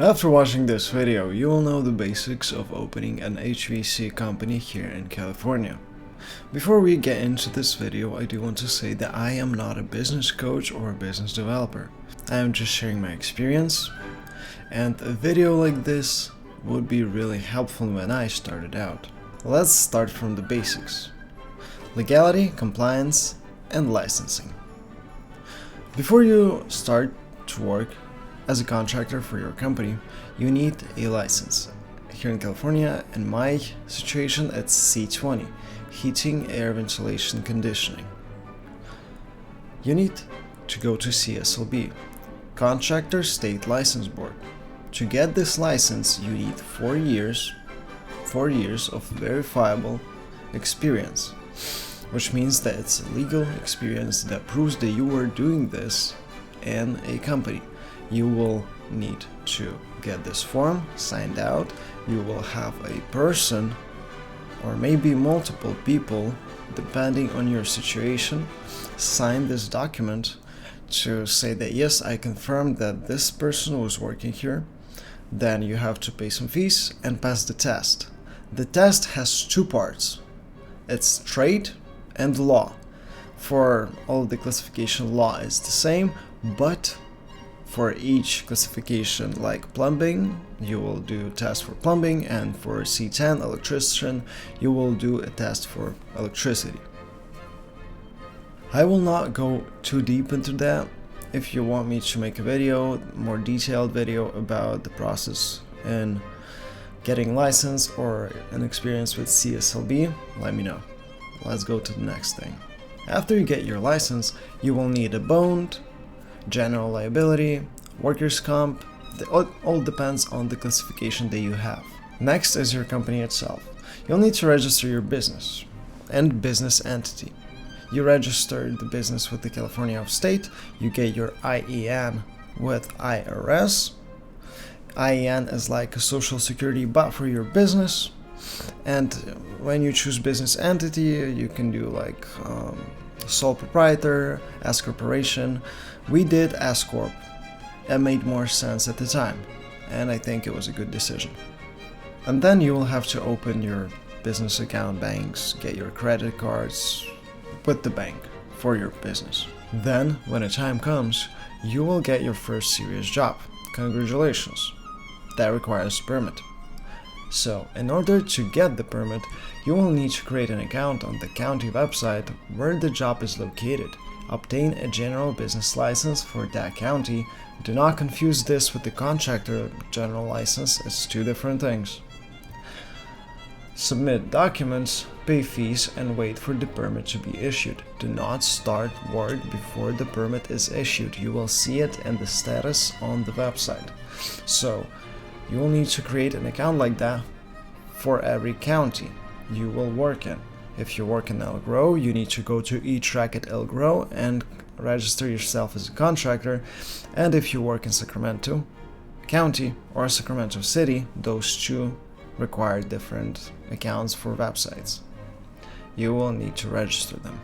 After watching this video, you will know the basics of opening an HVAC company here in California. Before we get into this video, I do want to say that I am not a business coach or a business developer. I am just sharing my experience, and a video like this would be really helpful when I started out. Let's start from the basics: legality, compliance, and licensing. Before you start to work as a contractor for your company, you need a license. Here in California, in my situation, it's C20, Heating, Air, Ventilation, Conditioning. You need to go to CSLB, Contractor State License Board. To get this license, you need 4 years of verifiable experience, which means that it's a legal experience that proves that you are doing this in a company. You will need to get this form signed out. You will have a person or maybe multiple people, depending on your situation, sign this document to say that yes, I confirm that this person was working here. Then you have to pay some fees and pass the test. The test has 2 parts. It's trade and law. For all the classification, law is the same, but for each classification, like plumbing, you will do a test for plumbing, and for C10 electrician, you will do a test for electricity. I will not go too deep into that. If you want me to make a video, more detailed video about the process in getting license or an experience with CSLB, let me know. Let's go to the next thing. After you get your license, you will need a bond, general liability, workers' comp. It all depends on the classification that you have. Next is your company itself. You'll need to register your business and business entity. You register the business with the California State, you get your IEN with IRS. IEN is like a social security but for your business. And when you choose business entity, you can do like sole proprietor, S corporation. We did S corp. It made more sense at the time, and I think it was a good decision. And then you will have to open your business account, banks, get your credit cards with the bank for your business. Then, when the time comes, you will get your first serious job. Congratulations. That requires a permit. So, in order to get the permit, you will need to create an account on the county website where the job is located. Obtain a general business license for that county. Do not confuse this with the contractor general license, it's 2 different things. Submit documents, pay fees, and wait for the permit to be issued. Do not start work before the permit is issued. You will see it in the status on the website. So, you will need to create an account like that for every county you will work in. If you work in Elk Grove, you need to go to eTrack at Elk Grove and register yourself as a contractor. And if you work in Sacramento County or Sacramento City, those 2 require different accounts for websites. You will need to register them.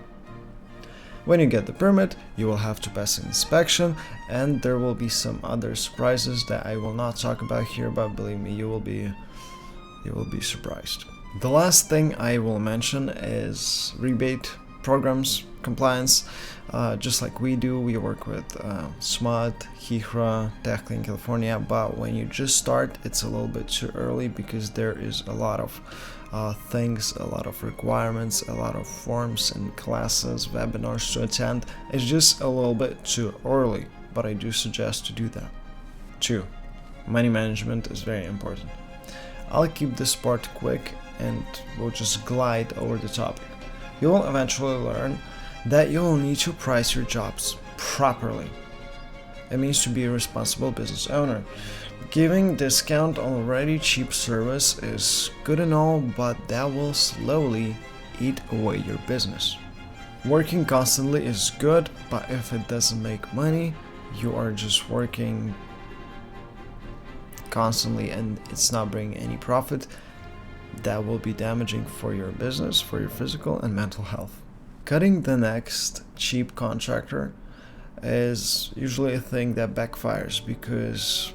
When you get the permit, you will have to pass an inspection, and there will be some other surprises that I will not talk about here, but believe me, you will be surprised. The last thing I will mention is rebate programs, compliance. Just like we do, we work with SMUD, HIHRA, technically in California, but when you just start, it's a little bit too early because there is a lot of things, a lot of requirements, a lot of forms and classes, webinars to attend. It's just a little bit too early, but I do suggest to do that. 2. Money management is very important. I'll keep this part quick and we'll just glide over the topic. You will eventually learn that you will need to price your jobs properly. It means to be a responsible business owner. Giving discount on already cheap service is good and all, but that will slowly eat away your business. Working constantly is good, but if it doesn't make money, you are just working constantly and it's not bringing any profit. That will be damaging for your business, for your physical and mental health. Cutting the next cheap contractor is usually a thing that backfires because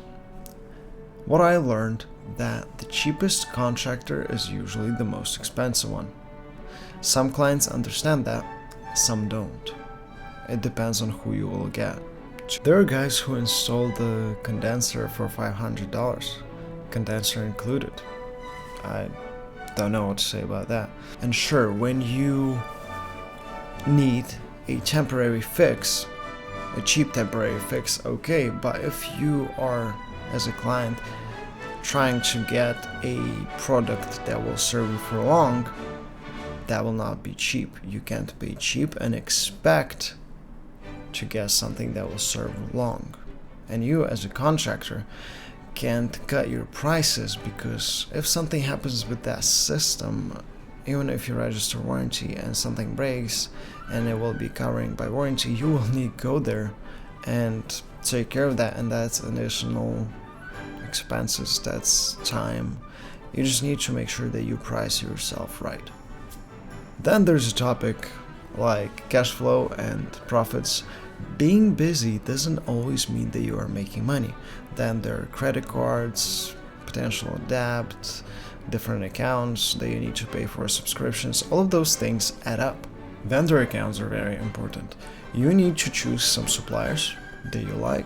What I learned that the cheapest contractor is usually the most expensive one. Some clients understand that, some don't. It depends on who you will get. There are guys who install the condenser for $500, condenser included. I don't know what to say about that. And sure, when you need a temporary fix, a cheap temporary fix, okay, but if you are, as a client, trying to get a product that will serve you for long, that will not be cheap. You can't pay cheap and expect to get something that will serve long. And you, as a contractor, can't cut your prices, because if something happens with that system, even if you register warranty and something breaks and it will be covering by warranty, you will need to go there and take care of that, and that's additional expenses, that's time. You just need to make sure that you price yourself right. Then there's a topic like cash flow and profits. Being busy doesn't always mean that you are making money. Then there are credit cards, potential debt, different accounts that you need to pay for, subscriptions. All of those things add up. Vendor accounts are very important. You need to choose some suppliers that you like,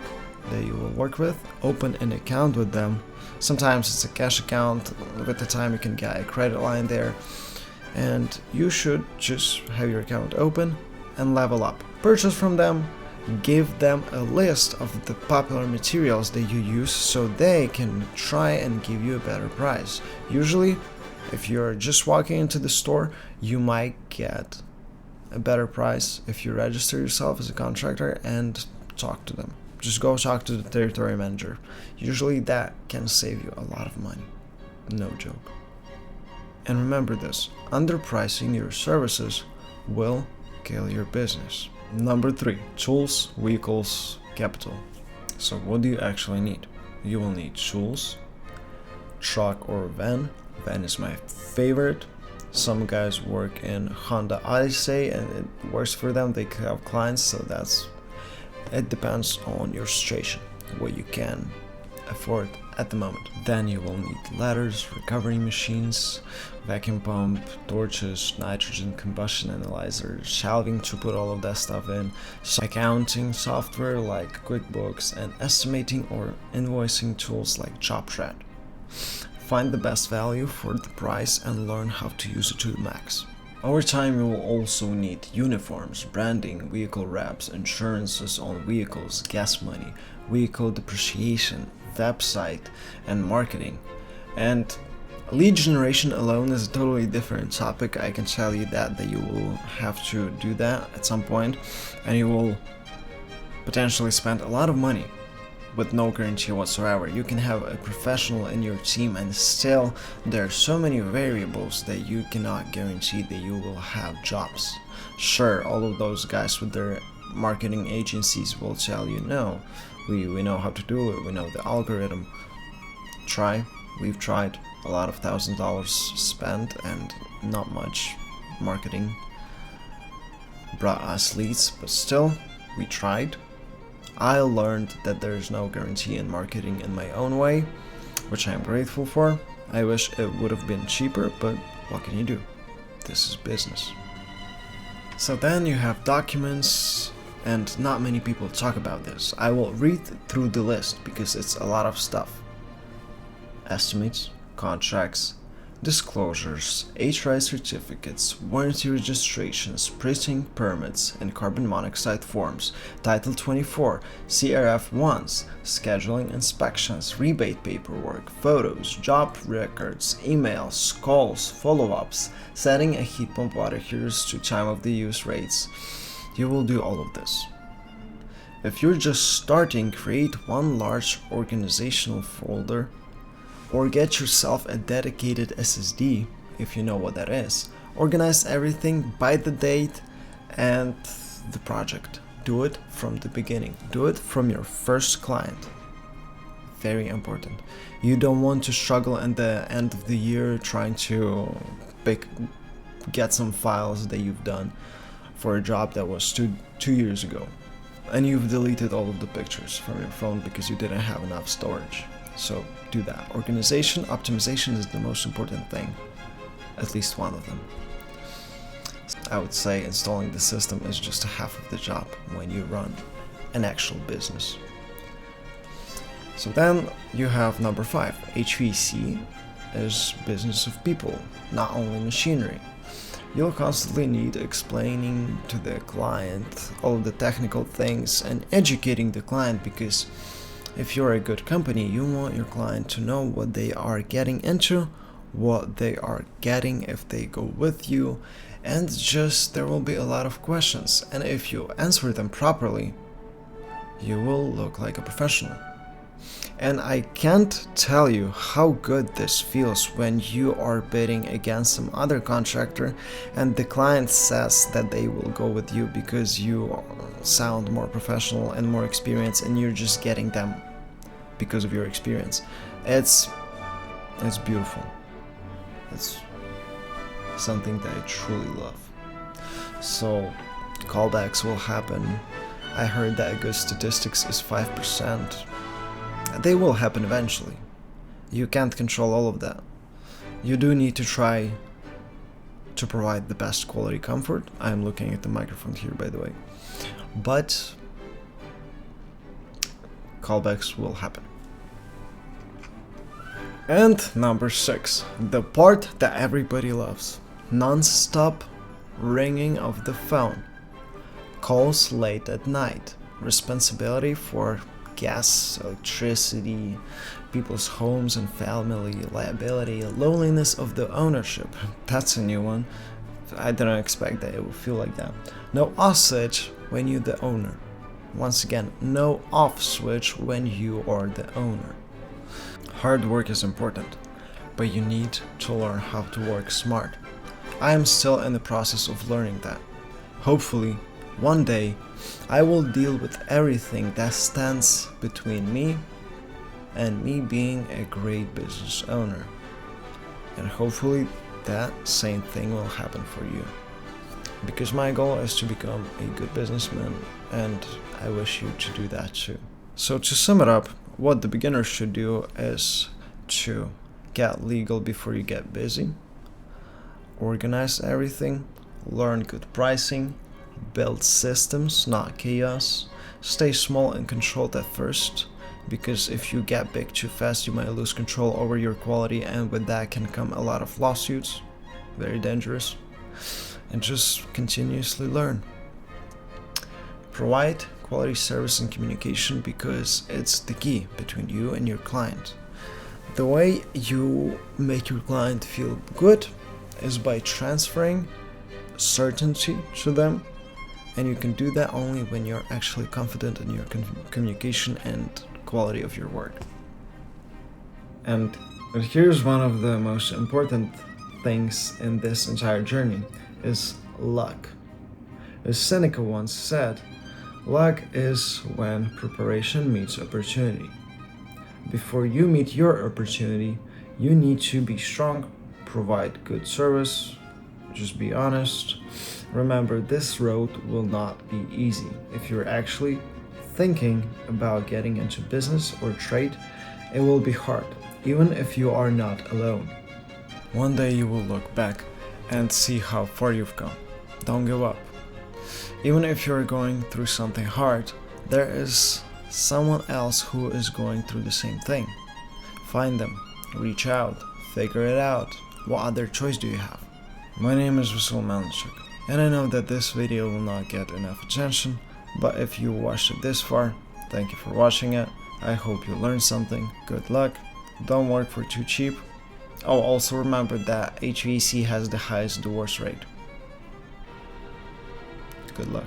that you will work with, open an account with them. Sometimes it's a cash account, with the time you can get a credit line there, and you should just have your account open and level up. Purchase from them, give them a list of the popular materials that you use so they can try and give you a better price. Usually, if you're just walking into the store, you might get a better price if you register yourself as a contractor and talk to them. Just go talk to the territory manager. Usually that can save you a lot of money. No joke. And remember this, underpricing your services will kill your business. Number 3, tools, vehicles, capital. So what do you actually need? You will need tools, truck or van. Van is my favorite. Some guys work in Honda Odyssey and it works for them. They have clients, so it depends on your situation, what you can afford at the moment. Then you will need ladders, recovery machines, vacuum pump, torches, nitrogen combustion analyzer, shelving to put all of that stuff in, accounting software like QuickBooks, and estimating or invoicing tools like JobShred. Find the best value for the price and learn how to use it to the max. Over time, you will also need uniforms, branding, vehicle wraps, insurances on vehicles, gas money, vehicle depreciation, website, and marketing. And lead generation alone is a totally different topic. I can tell you that you will have to do that at some point, and you will potentially spend a lot of money with no guarantee whatsoever. You can have a professional in your team and still there are so many variables that you cannot guarantee that you will have jobs. Sure, all of those guys with their marketing agencies will tell you, no, we know how to do it, we know the algorithm. We've tried, a lot of $1,000s spent and not much marketing brought us leads, but still, we tried. I learned that there is no guarantee in marketing in my own way, which I am grateful for. I wish it would have been cheaper, but what can you do? This is business. So then you have documents, and not many people talk about this. I will read through the list because it's a lot of stuff. Estimates, contracts, disclosures, HVAC certificates, warranty registrations, printing permits, and carbon monoxide forms, Title 24, CRF1s, scheduling inspections, rebate paperwork, photos, job records, emails, calls, follow-ups, setting a heat pump water heaters to time of the use rates. You will do all of this. If you're just starting, create one large organizational folder, or get yourself a dedicated SSD, if you know what that is. Organize everything by the date and the project. Do it from the beginning. Do it from your first client. Very important. You don't want to struggle at the end of the year trying to get some files that you've done for a job that was two years ago, and you've deleted all of the pictures from your phone because you didn't have enough storage. So do that. Organization, optimization is the most important thing, at least one of them. I would say installing the system is just half of the job when you run an actual business. So then you have number 5. HVAC is business of people, not only machinery. You'll constantly need explaining to the client all of the technical things and educating the client, because if you're a good company, you want your client to know what they are getting into, what they are getting if they go with you, and just there will be a lot of questions, and if you answer them properly, you will look like a professional. And I can't tell you how good this feels when you are bidding against some other contractor and the client says that they will go with you because you sound more professional and more experienced, and you're just getting them because of your experience. It's beautiful. It's something that I truly love. So callbacks will happen. I heard that a good statistics is 5%. They will happen eventually. You can't control all of that. You do need to try to provide the best quality comfort. I'm looking at the microphone here, by the way. But callbacks will happen. And number 6, the part that everybody loves. Non-stop ringing of the phone. Calls late at night. Responsibility for gas, electricity, people's homes and family, liability, loneliness of the ownership. That's a new one. I didn't expect that it would feel like that. No off switch when you're the owner. Once again, no off switch when you are the owner. Hard work is important, but you need to learn how to work smart. I am still in the process of learning that. Hopefully, one day, I will deal with everything that stands between me and me being a great business owner. And hopefully that same thing will happen for you. Because my goal is to become a good businessman, and I wish you to do that too. So to sum it up, what the beginner should do is to get legal before you get busy, organize everything, learn good pricing, build systems, not chaos. Stay small and controlled at first, because if you get big too fast, you might lose control over your quality, and with that can come a lot of lawsuits. Very dangerous. And just continuously learn. Provide quality service and communication, because it's the key between you and your client. The way you make your client feel good is by transferring certainty to them. And you can do that only when you're actually confident in your communication and quality of your work. And here's one of the most important things in this entire journey is luck. As Seneca once said, luck is when preparation meets opportunity. Before you meet your opportunity, you need to be strong, provide good service, just be honest. Remember, this road will not be easy. If you're actually thinking about getting into business or trade, it will be hard, even if you are not alone. One day you will look back and see how far you've come. Don't give up. Even if you're going through something hard, there is someone else who is going through the same thing. Find them, reach out, figure it out. What other choice do you have? My name is Vasil Melanchuk, and I know that this video will not get enough attention, but if you watched it this far, thank you for watching it. I hope you learned something. Good luck. Don't work for too cheap. Oh, also remember that HVAC has the highest divorce rate. Good luck.